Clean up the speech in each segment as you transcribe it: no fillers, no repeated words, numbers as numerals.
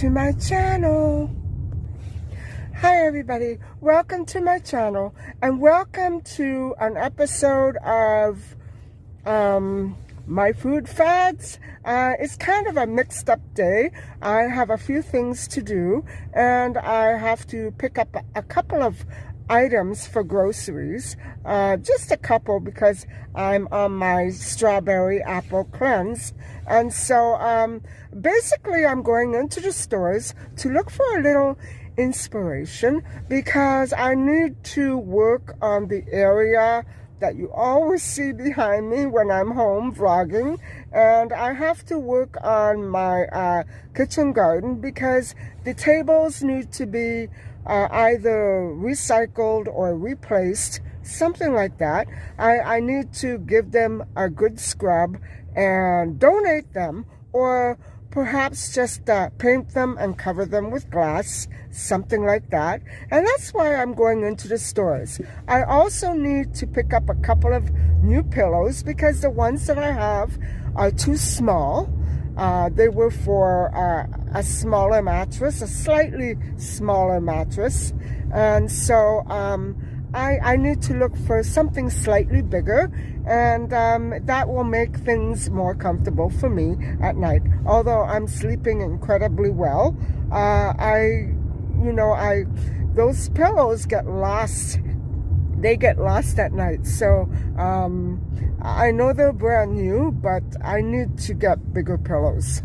to my channel. Hi everybody, welcome to my channel and welcome to an episode of my food fads. It's kind of a mixed up day. I have a few things to do and I have to pick up a couple of items for groceries, just a couple because I'm on my strawberry apple cleanse. And so basically I'm going into the stores to look for a little inspiration because I need to work on the area that you always see behind me when I'm home vlogging, and I have to work on my kitchen garden because the tables need to be either recycled or replaced, something like that. I need to give them a good scrub and donate them, or perhaps just paint them and cover them with glass, something like that. And that's why I'm going into the stores. I also need to pick up a couple of new pillows because the ones that I have are too small. They were for a smaller mattress, a slightly smaller mattress. And so I need to look for something slightly bigger, and that will make things more comfortable for me at night. Although I'm sleeping incredibly well, those pillows get lost. They get lost at night. So I know they're brand new, but I need to get bigger pillows.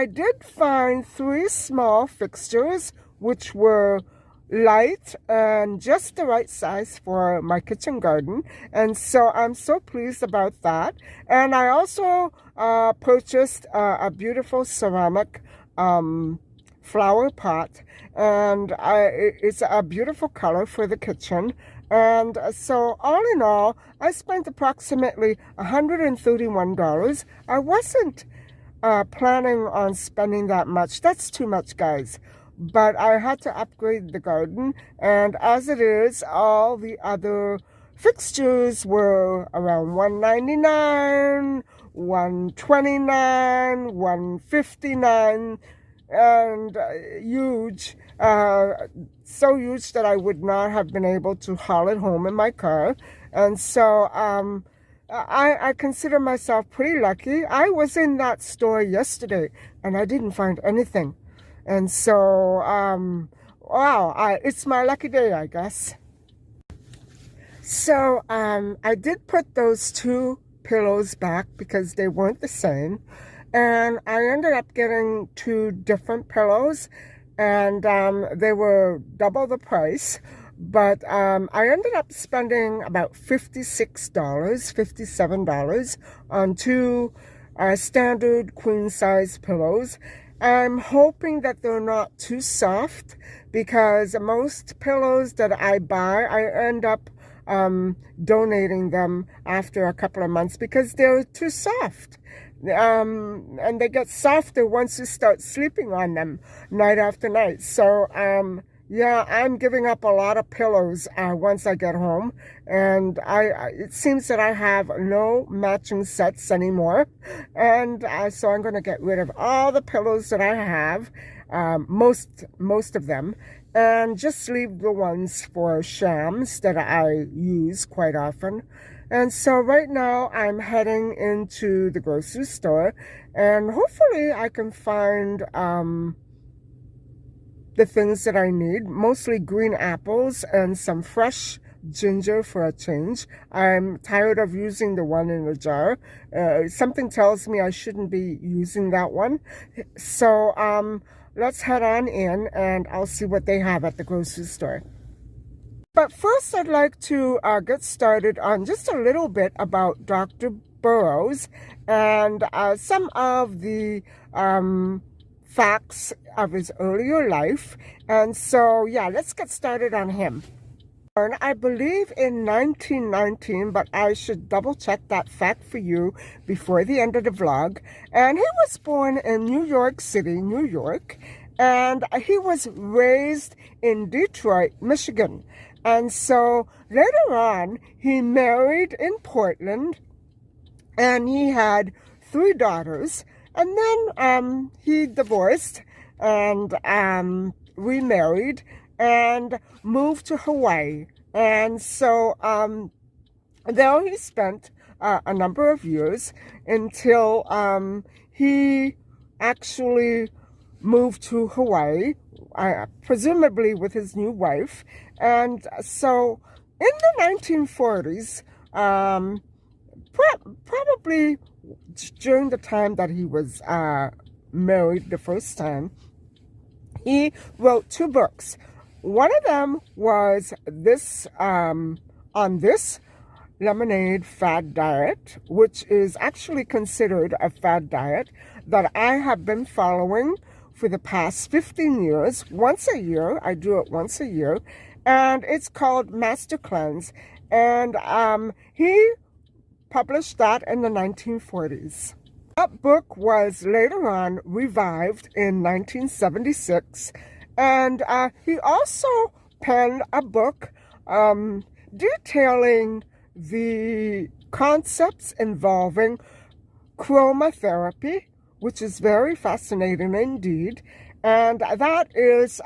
I did find 3 small fixtures, which were light and just the right size for my kitchen garden, and so I'm so pleased about that. And I also purchased a beautiful ceramic flower pot, and it's a beautiful color for the kitchen. And so all in all, I spent approximately $131. I wasn't planning on spending that much. That's too much, guys. But I had to upgrade the garden, and as it is, all the other fixtures were around $199, $129, $159, and huge, so huge that I would not have been able to haul it home in my car. And so I consider myself pretty lucky. I was in that store yesterday and I didn't find anything. And so, wow, it's my lucky day, I guess. So, I did put those 2 pillows back because they weren't the same. And I ended up getting 2 different pillows, and they were double the price. But I ended up spending about $56, $57 on 2 standard queen-size pillows. I'm hoping that they're not too soft, because most pillows that I buy, I end up donating them after a couple of months because they're too soft. And they get softer once you start sleeping on them night after night. So, yeah, I'm giving up a lot of pillows once I get home, and it seems that I have no matching sets anymore, and so I'm going to get rid of all the pillows that I have, most of them, and just leave the ones for shams that I use quite often. And so right now I'm heading into the grocery store, and hopefully I can find the things that I need, mostly green apples and some fresh ginger for a change. I'm tired of using the one in the jar. Something tells me I shouldn't be using that one. So let's head on in and I'll see what they have at the grocery store. But first I'd like to get started on just a little bit about Dr. Burroughs and some of the facts of his earlier life. And so, yeah, let's get started on him. I believe in 1919, but I should double check that fact for you before the end of the vlog. And he was born in New York City, New York, and he was raised in Detroit, Michigan. And so later on, he married in Portland, and he had 3 daughters. And then he divorced and remarried and moved to Hawaii. And so there he spent a number of years until he actually moved to Hawaii, presumably with his new wife. And so in the 1940s, probably during the time that he was married the first time, he wrote 2 books. One of them was this on this lemonade fad diet, which is actually considered a fad diet that I have been following for the past 15 years. Once a year, I do it once a year, and it's called Master Cleanse. And he published that in the 1940s. That book was later on revived in 1976, and he also penned a book detailing the concepts involving chromotherapy, which is very fascinating indeed, and that is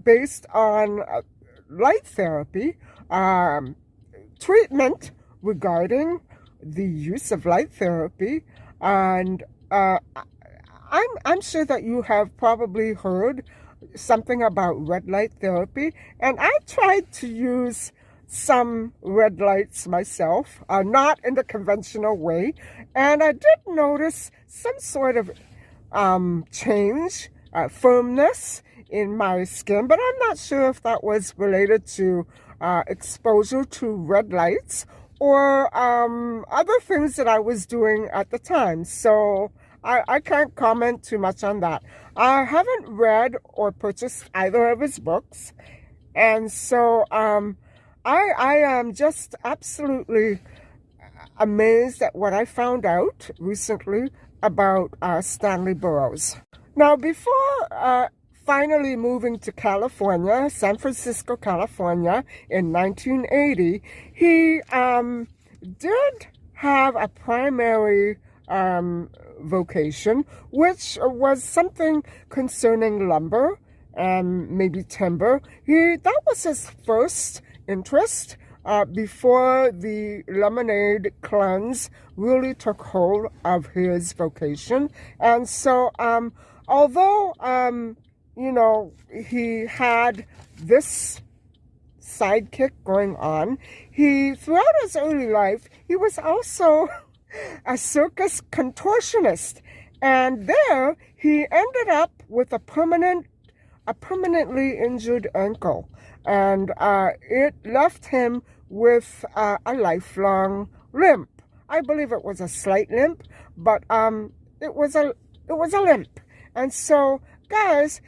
based on light therapy, treatment regarding the use of light therapy. And I'm sure that you have probably heard something about red light therapy, and I tried to use some red lights myself, not in the conventional way, and I did notice some sort of change, firmness in my skin, but I'm not sure if that was related to exposure to red lights or other things that I was doing at the time. So I can't comment too much on that. I haven't read or purchased either of his books, and so I am just absolutely amazed at what I found out recently about Stanley Burroughs. Now, before finally moving to California, San Francisco, California, in 1980, he did have a primary vocation, which was something concerning lumber and maybe timber. That was his first interest before the lemonade cleanse really took hold of his vocation. And so, although, you know, he had this sidekick going on, throughout his early life, he was also a circus contortionist. And there, he ended up with a permanently injured ankle. And it left him with a lifelong limp. I believe it was a slight limp, but it was a limp. And so, guys,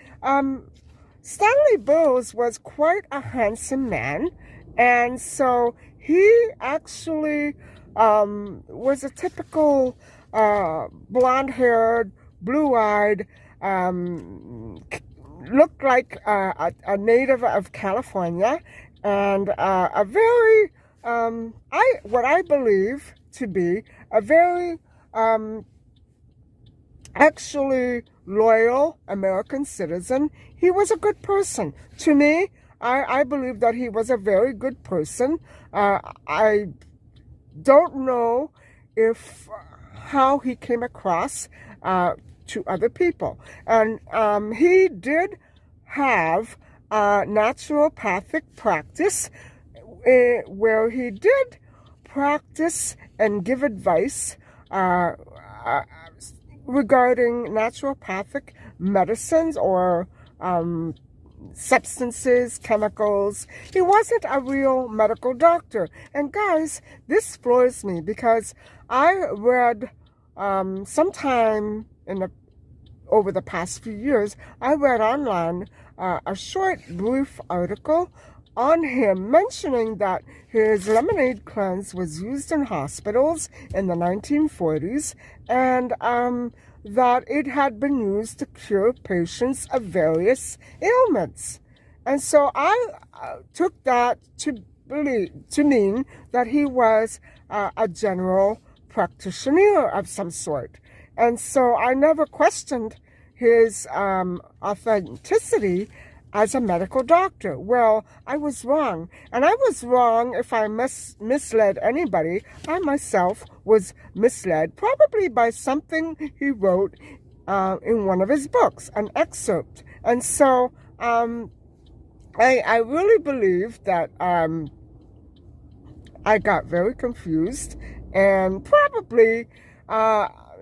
Stanley Burroughs was quite a handsome man, and so he actually was a typical blonde-haired, blue-eyed, looked like a native of California, and a very, what I believe to be a very actually loyal American citizen. He was a good person. To me, I believe that he was a very good person. I don't know how he came across to other people. And he did have a naturopathic practice where he did practice and give advice regarding naturopathic medicines or substances, chemicals. He wasn't a real medical doctor. And guys, this floors me because I read sometime over the past few years, I read online a short, brief article on him mentioning that his lemonade cleanse was used in hospitals in the 1940s, and that it had been used to cure patients of various ailments. And so I took that to mean that he was a general practitioner of some sort. And so I never questioned his authenticity as a medical doctor. Well, I was wrong. And I was wrong if I misled anybody. I myself was misled, probably by something he wrote in one of his books, an excerpt. And so I really believe that I got very confused, and probably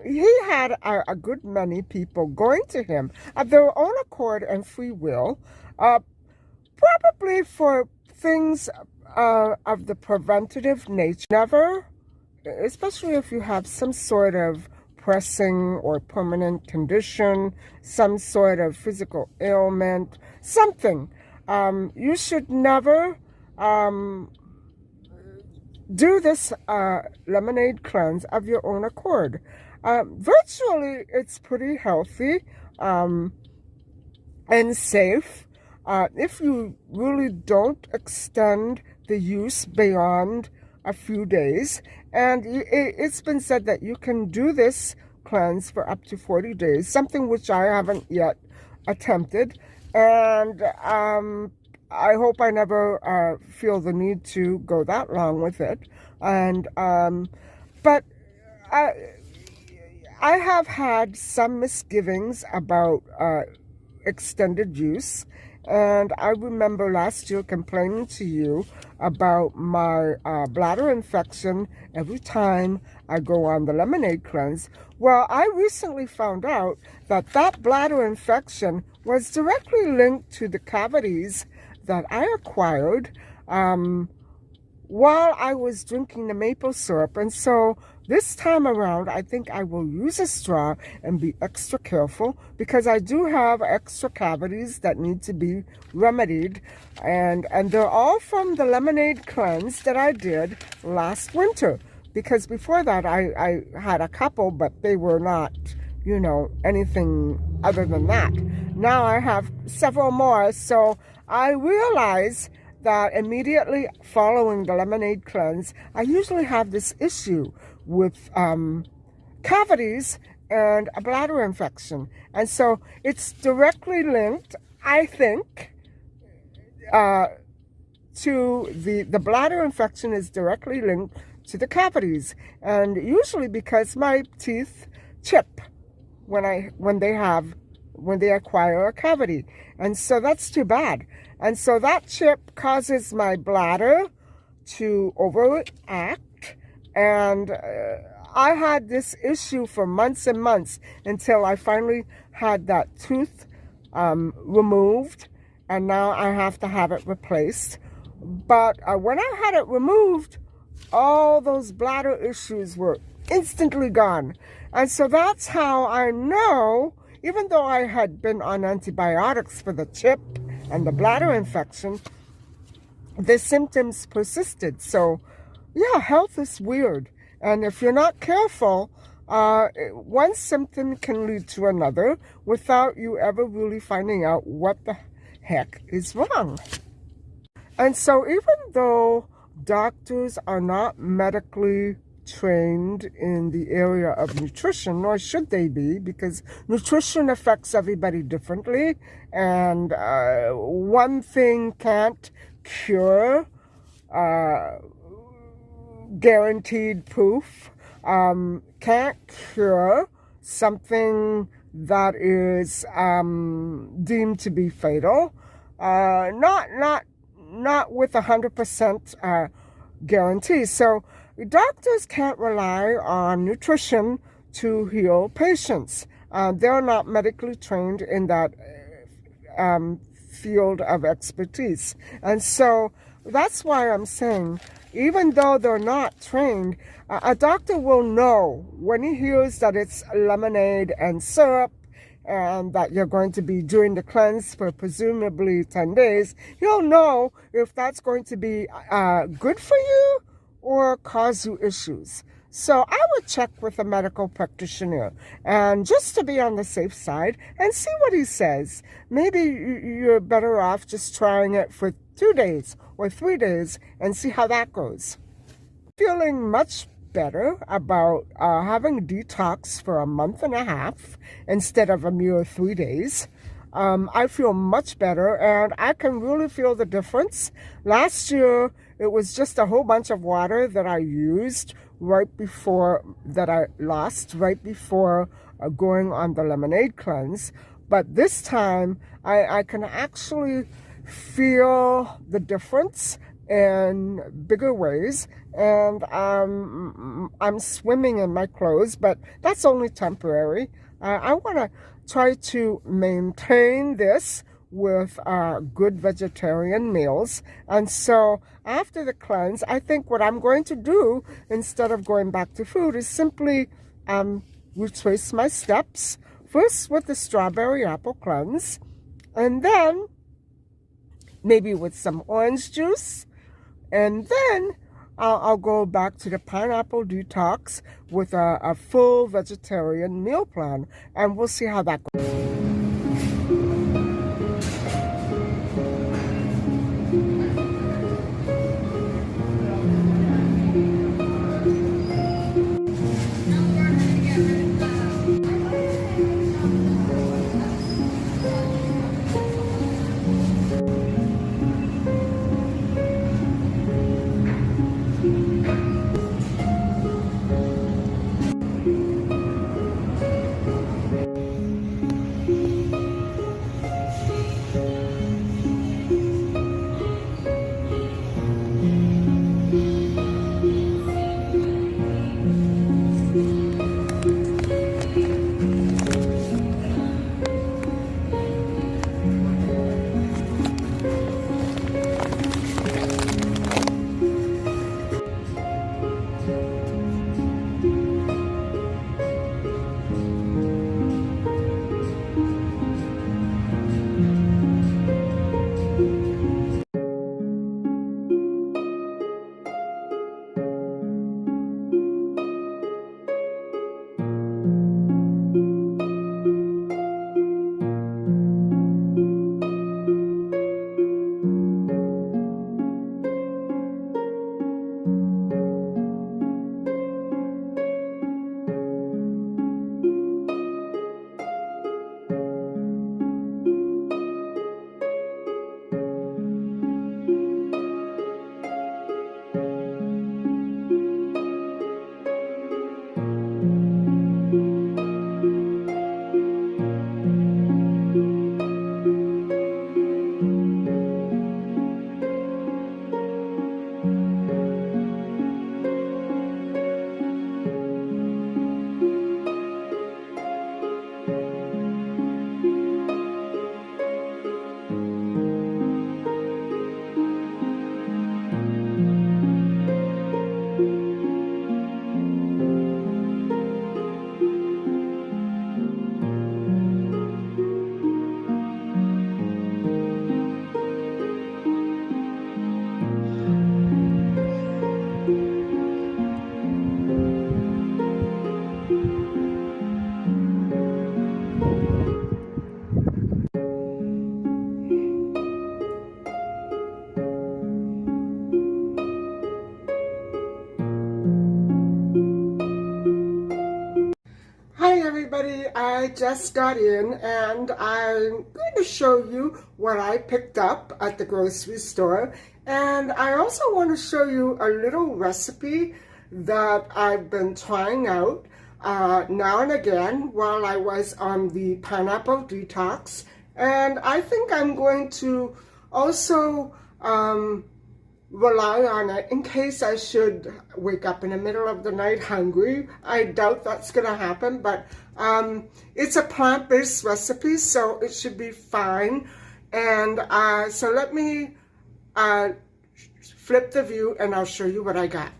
he had a good many people going to him of their own accord and free will, probably for things of the preventative nature. Never, especially if you have some sort of pressing or permanent condition, some sort of physical ailment, something, you should never do this lemonade cleanse of your own accord. Virtually, it's pretty healthy and safe if you really don't extend the use beyond a few days. And it's been said that you can do this cleanse for up to 40 days, something which I haven't yet attempted. And I hope I never feel the need to go that long with it. And but I have had some misgivings about extended use, And I remember last year complaining to you about my bladder infection every time I go on the lemonade cleanse. Well, I recently found out that that bladder infection was directly linked to the cavities that I acquired while I was drinking the maple syrup. And so this time around, I think I will use a straw and be extra careful, because I do have extra cavities that need to be remedied. And they're all from the lemonade cleanse that I did last winter. Because before that, I had a couple, but they were not, you know, anything other than that. Now I have several more. So I realize that immediately following the lemonade cleanse, I usually have this issue with cavities and a bladder infection. And so it's directly linked, I think, to the bladder infection is directly linked to the cavities. And usually because my teeth chip when they acquire a cavity. And so that's too bad. And so that chip causes my bladder to overact. And I had this issue for months and months until I finally had that tooth removed. And now I have to have it replaced. But when I had it removed, all those bladder issues were instantly gone. And so that's how I know, even though I had been on antibiotics for the chip and the bladder infection, the symptoms persisted. So yeah, health is weird. And if you're not careful, one symptom can lead to another without you ever really finding out what the heck is wrong. And so even though doctors are not medically trained in the area of nutrition, nor should they be, because nutrition affects everybody differently, and one thing can't cure guaranteed proof, can't cure something that is deemed to be fatal, not with 100% guarantee. So doctors can't rely on nutrition to heal patients. They're not medically trained in that field of expertise. And so that's why I'm saying, even though they're not trained, a doctor will know when he hears that it's lemonade and syrup, and that you're going to be doing the cleanse for presumably 10 days, he'll know if that's going to be good for you or cause you issues. So I would check with a medical practitioner, and just to be on the safe side, and see what he says. Maybe you're better off just trying it for 2 days or 3 days and see how that goes. Feeling much better about having detox for a month and a half instead of a mere 3 days. I feel much better, and I can really feel the difference. Last year, it was just a whole bunch of water that I used right before going on the lemonade cleanse. But this time, I can actually feel the difference in bigger ways, and I'm swimming in my clothes, but that's only temporary. I want to try to maintain this with good vegetarian meals. And so after the cleanse, I think what I'm going to do, instead of going back to food, is simply retrace my steps, first with the strawberry apple cleanse, and then maybe with some orange juice, and then I'll go back to the pineapple detox with a full vegetarian meal plan, and we'll see how that goes. I just got in and I'm going to show you what I picked up at the grocery store. And I also want to show you a little recipe that I've been trying out now and again while I was on the pineapple detox. And I think I'm going to also rely on it in case I should wake up in the middle of the night hungry. I doubt that's going to happen, but it's a plant-based recipe, so it should be fine. And so let me flip the view and I'll show you what I got.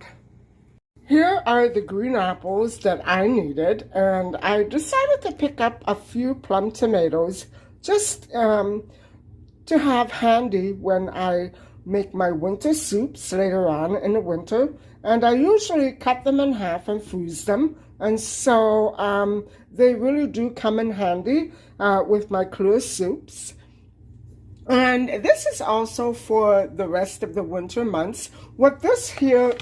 Here are the green apples that I needed, and I decided to pick up a few plum tomatoes just to have handy when I make my winter soups later on in the winter. And I usually cut them in half and freeze them, and so they really do come in handy with my clear soups. And this is also for the rest of the winter months. What this here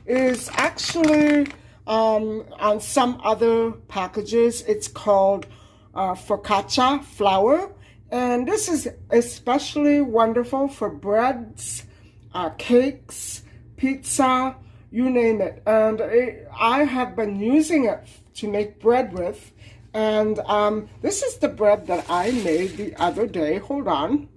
is actually on some other packages it's called focaccia flour. And this is especially wonderful for breads, cakes, pizza, you name it. And I have been using it to make bread with. And this is the bread that I made the other day. Hold on.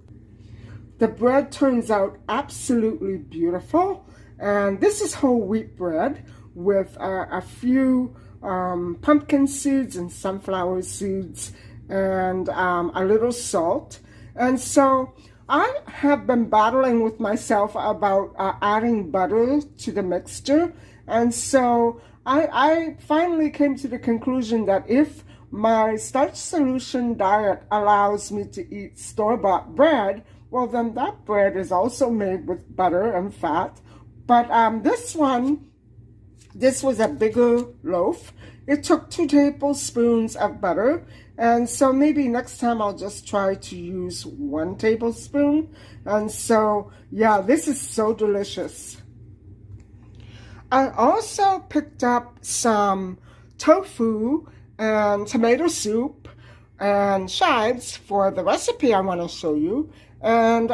The bread turns out absolutely beautiful. And this is whole wheat bread with a few pumpkin seeds and sunflower seeds and a little salt. And so I have been battling with myself about adding butter to the mixture. And so I finally came to the conclusion that if my starch solution diet allows me to eat store-bought bread, well then that bread is also made with butter and fat. But this was a bigger loaf. It took 2 tablespoons of butter, and so maybe next time I'll just try to use 1 tablespoon. And so, yeah, this is so delicious. I also picked up some tofu and tomato soup and chives for the recipe I want to show you. And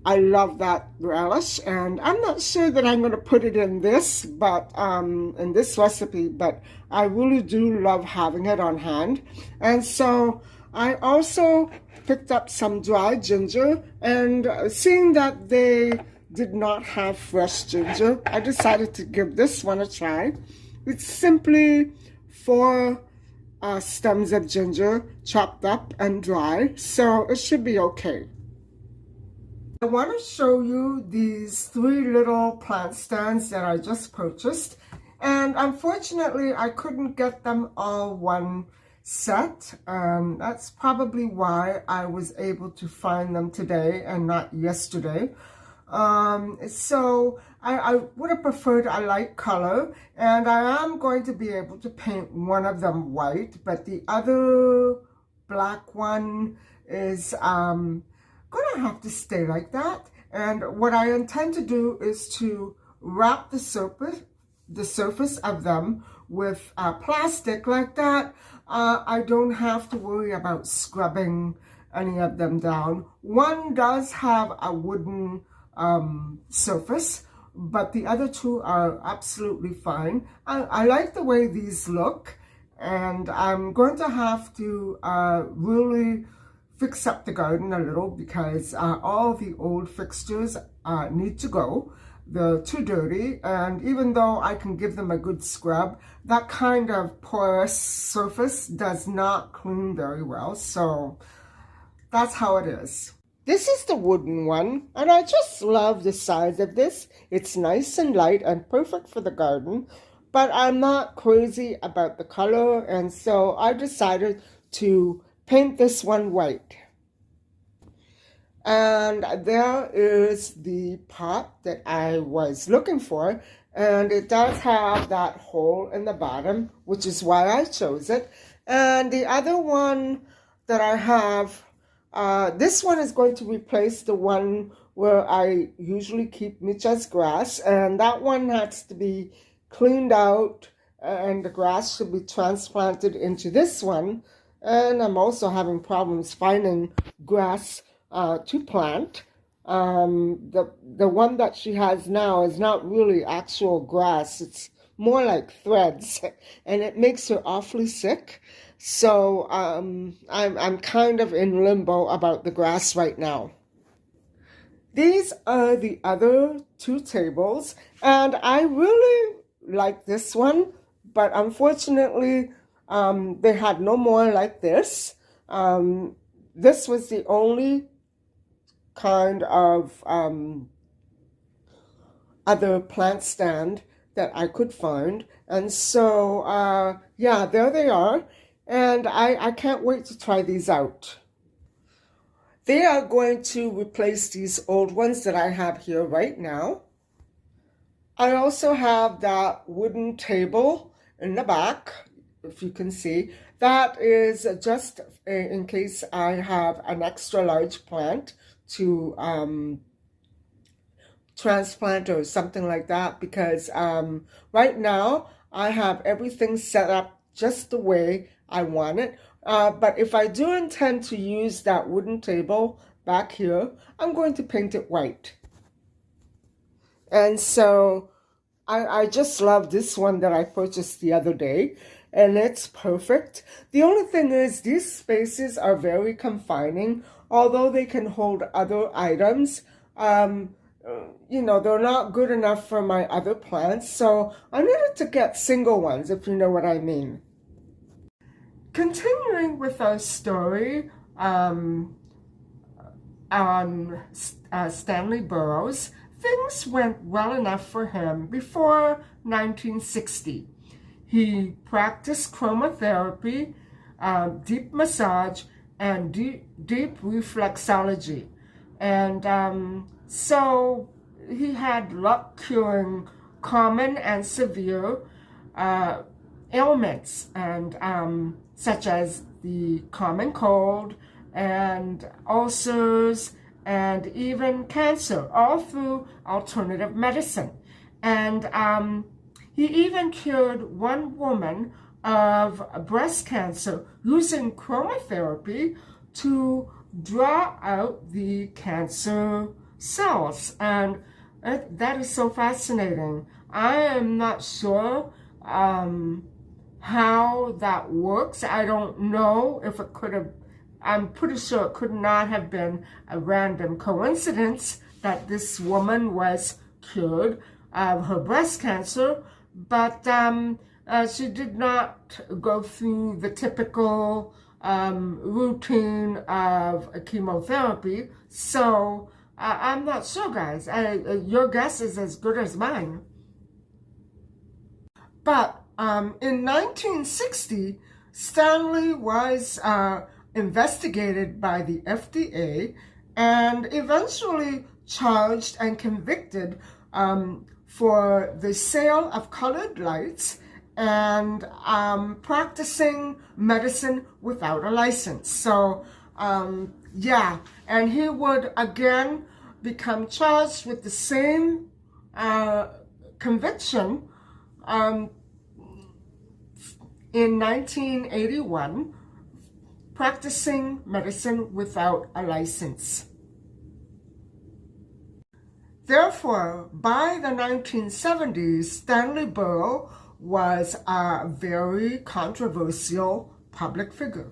I love that relish, and I'm not sure that I'm going to put it in this, but in this recipe, but I really do love having it on hand. And so I also picked up some dry ginger, and seeing that they did not have fresh ginger, I decided to give this one a try. It's simply 4 stems of ginger chopped up and dry, so it should be okay. I want to show you these 3 little plant stands that I just purchased, and unfortunately I couldn't get them all one set. That's probably why I was able to find them today and not yesterday. So I would have preferred a light color, and I am going to be able to paint one of them white, but the other black one is going to have to stay like that. And what I intend to do is to wrap the surface of them with plastic like that. I don't have to worry about scrubbing any of them down. One does have a wooden surface, but the other 2 are absolutely fine. I like the way these look, and I'm going to have to really fix up the garden a little because all the old fixtures need to go. They're too dirty, and even though I can give them a good scrub, that kind of porous surface does not clean very well, so that's how it is. This is the wooden one, and I just love the size of this. It's nice and light and perfect for the garden, but I'm not crazy about the color, and so I decided to paint this one white. And there is the pot that I was looking for, and it does have that hole in the bottom, which is why I chose it. And the other one that I have, this one is going to replace the one where I usually keep Micha's grass, and that one has to be cleaned out and the grass should be transplanted into this one. And I'm also having problems finding grass to plant. The one that she has now is not really actual grass. It's more like threads, and it makes her awfully sick. So I'm kind of in limbo about the grass right now. These are the other two tables, and I really like this one, but unfortunately, they had no more like this. This was the only kind of other plant stand that I could find. And so, yeah, there they are. And I can't wait to try these out. They are going to replace these old ones that I have here right now. I also have that wooden table in the back, if you can see. That is just in case I have an extra large plant to transplant or something like that, because right now I have everything set up just the way I want it. But if I do intend to use that wooden table back here, I'm going to paint it white. And so I just love this one that I purchased the other day, and it's perfect. The only thing is these spaces are very confining, although they can hold other items. You know, they're not good enough for my other plants, so I needed to get single ones, if you know what I mean. Continuing with our story on Stanley Burroughs, things went well enough for him before 1960. He practiced chromotherapy, deep massage, and deep reflexology. And so he had luck curing common and severe ailments, and such as the common cold and ulcers and even cancer, all through alternative medicine. And he even cured one woman of breast cancer using chromotherapy to draw out the cancer cells. And that is so fascinating. I am not sure how that works. I don't know if it could have, I'm pretty sure it could not have been a random coincidence that this woman was cured of her breast cancer, but she did not go through the typical routine of chemotherapy. So I'm not sure, guys. Your guess is as good as mine. But in 1960, Stanley was investigated by the FDA and eventually charged and convicted for the sale of colored lights and practicing medicine without a license. So, yeah, and he would again become charged with the same conviction in 1981, practicing medicine without a license. Therefore, by the 1970s, Stanley Burroughs was a very controversial public figure.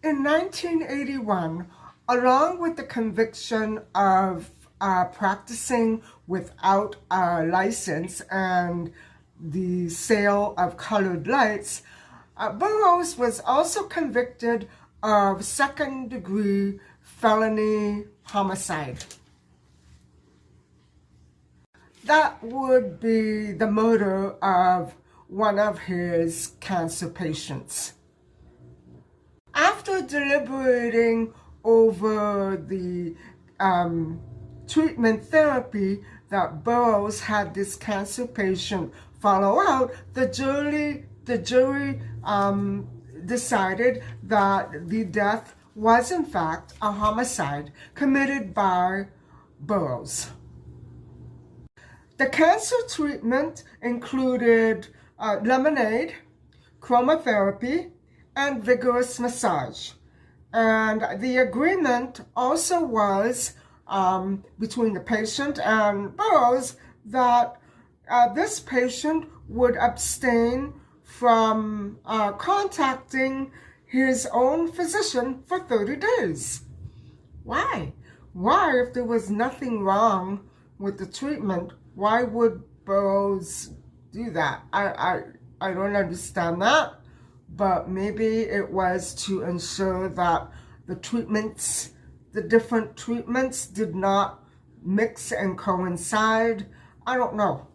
In 1981, along with the conviction of practicing without a license and the sale of colored lights, Burroughs was also convicted of second-degree felony homicide. That would be the murder of one of his cancer patients. After deliberating over the treatment therapy that Burroughs had this cancer patient follow out, the jury decided that the death was in fact a homicide committed by Burroughs. The cancer treatment included lemonade, chromotherapy, and vigorous massage. And the agreement also was between the patient and Burroughs that this patient would abstain from contacting his own physician for 30 days. Why? Why, if there was nothing wrong with the treatment, why would Burroughs do that? I don't understand that, but maybe it was to ensure that the different treatments did not mix and coincide. I don't know.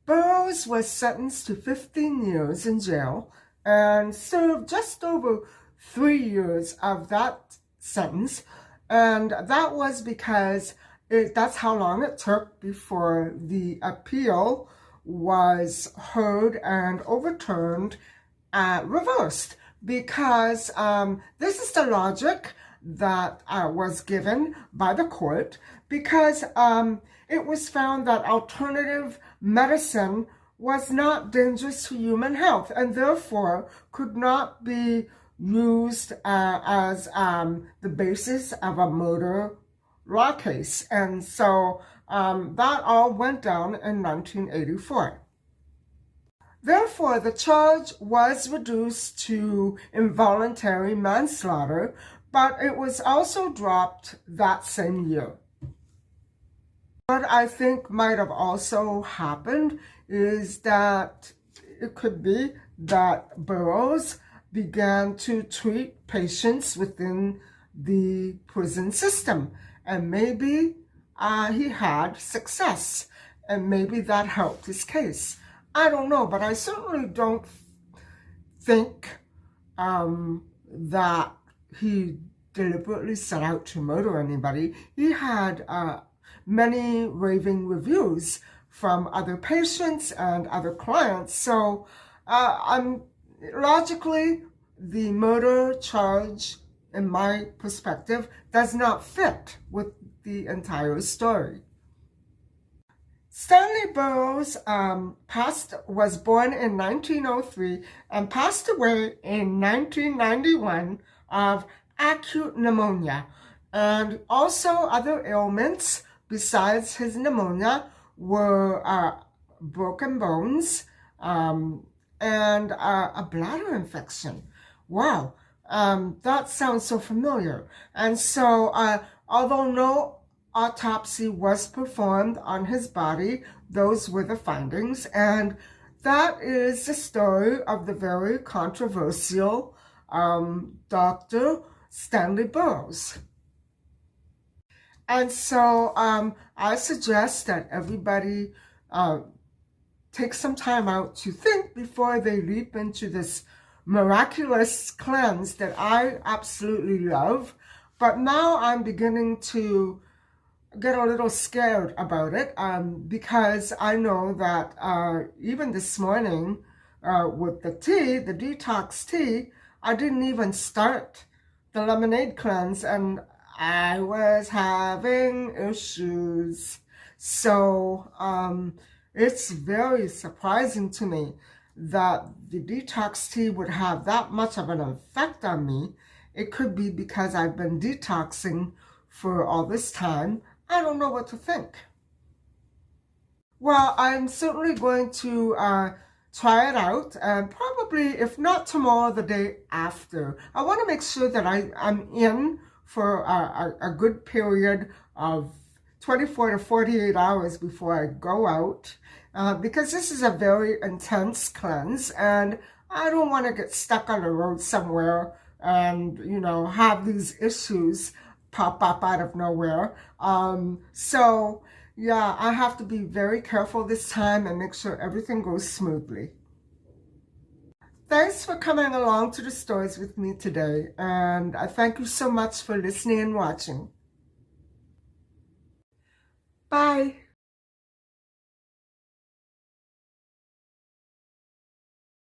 Burroughs was sentenced to 15 years in jail and served just over 3 years of that sentence, and that was because that's how long it took before the appeal was heard and overturned, reversed, because this is the logic that was given by the court, because it was found that alternative medicine was not dangerous to human health and therefore could not be used as the basis of a murder law case. And so that all went down in 1984. Therefore, the charge was reduced to involuntary manslaughter, but it was also dropped that same year. What I think might have also happened is that it could be that Burroughs began to treat patients within the prison system, and maybe he had success, and maybe that helped his case. I don't know, but I certainly don't think that he deliberately set out to murder anybody. He had many raving reviews from other patients and other clients. So logically, the murder charge, in my perspective, does not fit with the entire story. Stanley Burroughs was born in 1903 and passed away in 1991 of acute pneumonia, and also other ailments besides his pneumonia were broken bones and a bladder infection. Wow, that sounds so familiar. And so although no autopsy was performed on his body, those were the findings, and that is the story of the very controversial Dr. Stanley Burroughs. And so I suggest that everybody take some time out to think before they leap into this miraculous cleanse that I absolutely love. But now I'm beginning to get a little scared about it because I know that even this morning with the tea, the detox tea, I didn't even start the lemonade cleanse and I was having issues. So it's very surprising to me that the detox tea would have that much of an effect on me. It could be because I've been detoxing for all this time. I don't know what to think. Well, I'm certainly going to try it out, and probably, if not tomorrow, the day after. I want to make sure that I'm in for a good period of 24 to 48 hours before I go out, because this is a very intense cleanse, and I don't want to get stuck on the road somewhere and, have these issues pop up out of nowhere. So yeah, I have to be very careful this time and make sure everything goes smoothly. Thanks for coming along to the stories with me today, and I thank you so much for listening and watching. Bye.